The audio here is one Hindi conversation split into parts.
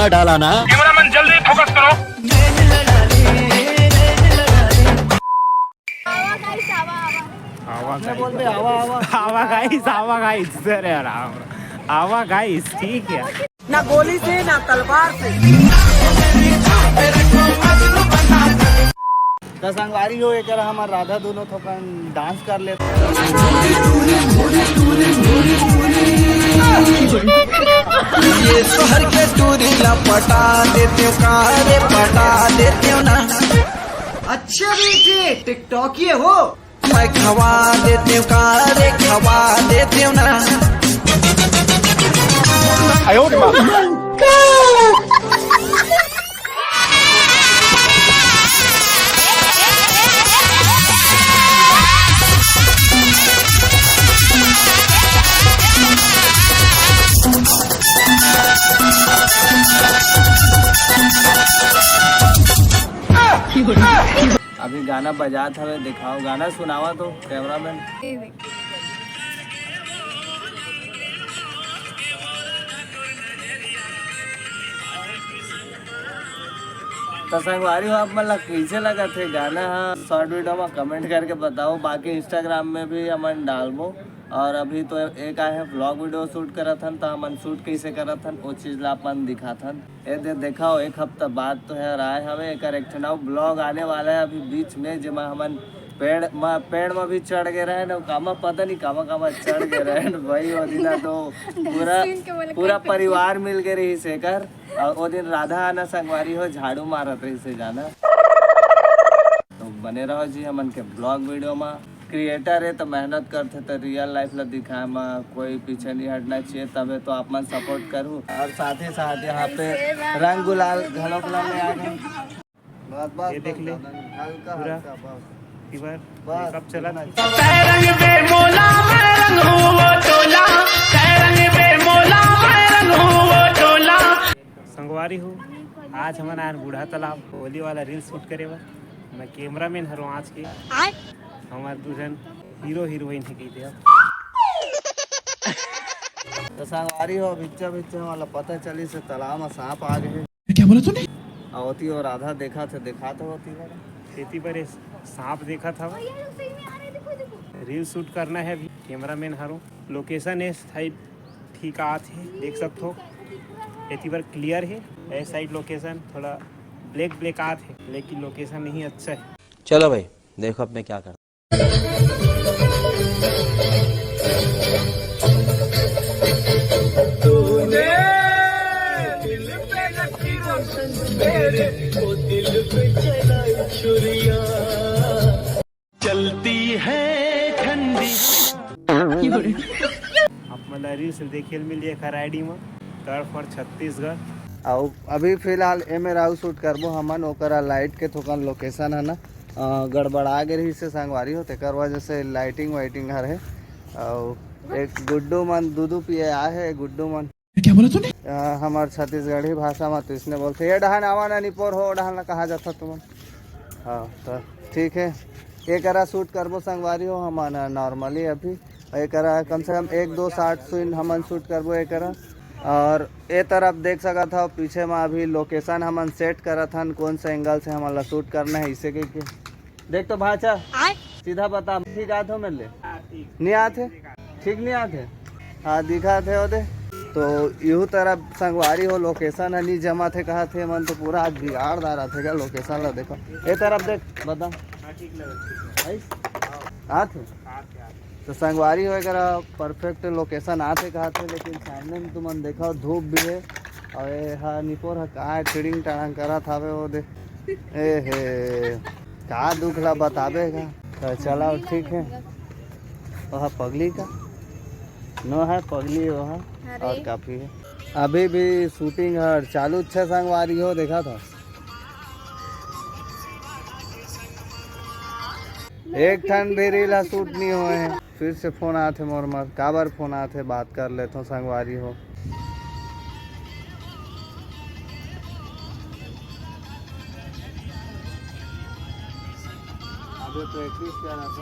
डाला ना। कैमरामैन जल्दी फोकस करो। आवा गाइस अरे राम आवा गाइस ठीक है ना गोली से ना तलवार से। तो संगवारी हो एक हमार राधा दोनों थोकन डांस कर लेते ये शहर के टूरीला पटा देते हो कारे पटा देते हो ना। अच्छा बेटे टिकटॉक ये हो। मैं खवा देते हो कारे खवा देते हो ना। अभी गाना बजात हवे दिखाओ गाना सुनावा तो कैमरामैन। तो संगवारी हो आप मतलब कैसे लगा थे गाना शॉर्ट वीडियो में कमेंट करके बताओ। बाकी इंस्टाग्राम में भी हमन डालबो। और अभी तो एक आए हैं ब्लॉग वीडियो शूट करा था तो हमन शूट कैसे करा था वो चीज़ ला अपन दिखा था। ये देखा एक हफ्ता बाद तो है आए हमें एक ब्लॉग आने वाला है अभी बीच में जमा हमन पेड़ में भी चढ़ गए रहे ना कामा पता नहीं कामा चढ़ गए रहे भाई वो दिन तो पूरा परिवार मिल के रही से कर। और वो दिन राधा आना संगवारी हो झाड़ू मारत रही से जाना। तो बने रहो जी हमन के ब्लॉग वीडियो में। क्रिएटर है तो मेहनत करते तो रियल लाइफ ला दिखाए में कोई पीछे नहीं हटना चाहिए तबे तो आप मन सपोर्ट करूँ। और साथ ही साथ यहाँ पे रंग गुलाल घड़ों में आ गए। बस ये देख ले हल्का पूरा हल्का बस बस कब चला संगवारी हो आज हमारा बूढ़ा तालाब होली वाला रील शूट करे बा। मैं कैमरामैन हूँ आज के हमारे दूसरे हीरो हीरोइन है कही थे। तो संगवारी हो बिच्चा वाला पता चली से तालाब में सांप आ गए। क्या बोला तूने? होती और आधा देखा तो होती खेती पर सांप देखा था। रील शूट करना है अभी कैमरामैन हारो। लोकेशन है साइड ठीक आते देख सकते हो खेती पर क्लियर है। ए साइड लोकेशन थोड़ा ब्लैक आत है लेकिन लोकेशन नहीं अच्छा है। चलो भाई देखो अब मैं क्या कर। चलती है ठंडी। आप मतलब रील्स देखे मिलिए खराडी में टर्फ और छत्तीसगढ़। और अभी फिलहाल एमे राउ शूट करबो हमन ओकरा लाइट के थोकन लोकेशन है ना गड़बड़ा गे रही से संगवारी हो तेकर वजह से लाइटिंग वाइटिंग हर है। और एक गुड्डू मन दूधू पिए आए है गुड्डू मन। क्या बोला तूने? हमार छत्तीसगढ़ी भाषा में तो इसने बोलते ये डहान आवा ना निपोर हो डहान कहा जाता तुमन। हाँ तो ठीक है एक शूट करबो संगवारी हो हमन नॉर्मली अभी एक कम से कम 1-2 शॉट सीन हमन शूट करबो एक। और ए तरफ देख सका था पीछे में अभी लोकेशन हमन सेट करा था कौन से एंगल से हमारा शूट करना है इसे के देख तो भाचा सीधा बता ठीक आते हो मेरे लिए नहीं आते ठीक नहीं आते। हाँ दिखा थे दे तो यूँ तरफ संगवारी हो लोकेशन है नहीं जमा थे कहा थे मन तो पूरा आज बिगाड़ रहा थे क्या लोकेशन ला देखो ये तरफ देख बता आते तो संगवारी हो परफेक्ट लोकेशन आते कहा थे लेकिन सामने में तुम देखो धूप भी है और हाँ निपोर है कहाँ टिड़िंग टाड़ंग करा था वो दे ए हे कहाँ दुख ला बताबेगा। तो चला ठीक है वह पगली का नो है पगली वह और काफी है। अभी भी शूटिंग हर चालू छे संगवारी हो देखा था एक ठन भी रीला शूट नहीं हुए हैं। फिर से फोन आते मोर मर काबर फोन आते बात कर लेते हो संगवारी हो। अभी तो 21 का ना तो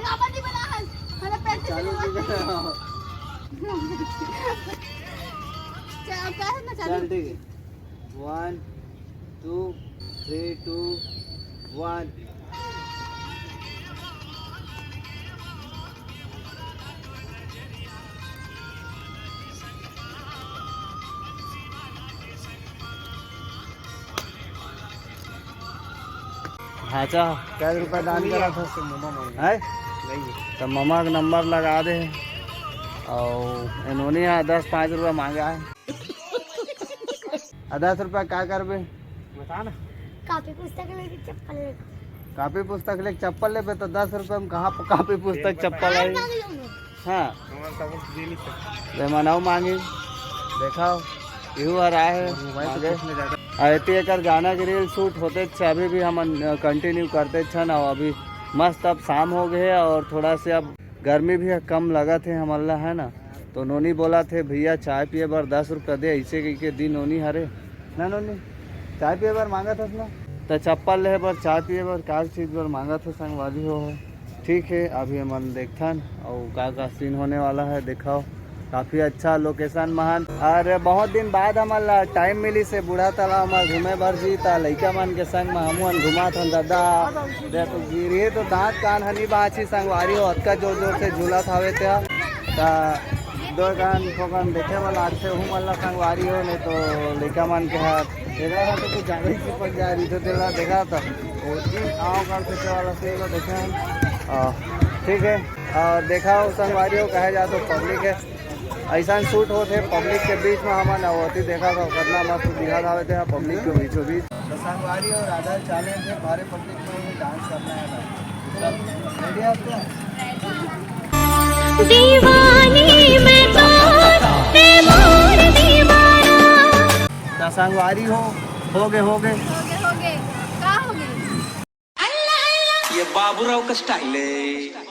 ना अभी बना तो चालू भी क्या है ना चल ठीक है 1 2 3 2 1 ढांचा क्या रुपये दान करा था है तो ममा का नंबर लगा दे और इन्होंने यहाँ 10-5 रुपये मांगा है 10 रुपये क्या कर बे बता ना। काफी पुस्तक लेके चप्पल ले कापी पुस्तक ले चप्पल ले पे तो 10 रुपये में कहाँ कापी पुस्तक चप्पल आई हाँ दे नहीं सकते। ले मनाओ मांगी देखाओ यू आ रहा है ऐसे एक गाना के रील शूट होते थे अभी भी हम कंटिन्यू करते थे ना अभी मस्त अब शाम हो गए और थोड़ा से अब गर्मी भी कम लगा थे हमला है ना तो नोनी बोला थे भैया चाय पिए बार 10 रुपये दे ऐसे के दिन नोनी हरे ना नोनी चाय पिए बार मांगा था ना तो चप्पल ले बार चाय पिए बार क्या चीज़ बार मांगा था संगवादी हो ठीक है अभी हम देखथन और का सीन होने वाला है दिखाओ काफ़ी अच्छा लोकेशन महान और बहुत दिन बाद हमारा टाइम मिली से बूढ़ा तालाब में घूमे भर जी ता लड़का मन के संग में हमन घुमा था दादा दे तो गिरी तो दांत कान हनी बाछी संगवारी हो अतका जोर जोर से झूला थावे ता दो गान फोगन देखे वाला अच्छे हूँ मल्ला संगवारी हो नहीं तो लड़का मन के हाथ देखा था तो कुछ ज़्यादा ही चिपक जा रही तो तेरा देखा था आओ कर से वाला से देखे ठीक है और देखा संगवारी हो कहे जा तो पब्लिक है ऐसा शूट होते पब्लिक के बीच में हमारा नवती देखा था कितना मस्त दिखा था थे पब्लिक के बीचों बीच तो संगवारी और आधा चैलेंज है भारे पब्लिक में डांस करना है रेडी आपको दीवानी मैं तो दीवाना संगवारी हो गए हो गए क्या हो गए ये बाबूराव का स्टाइल है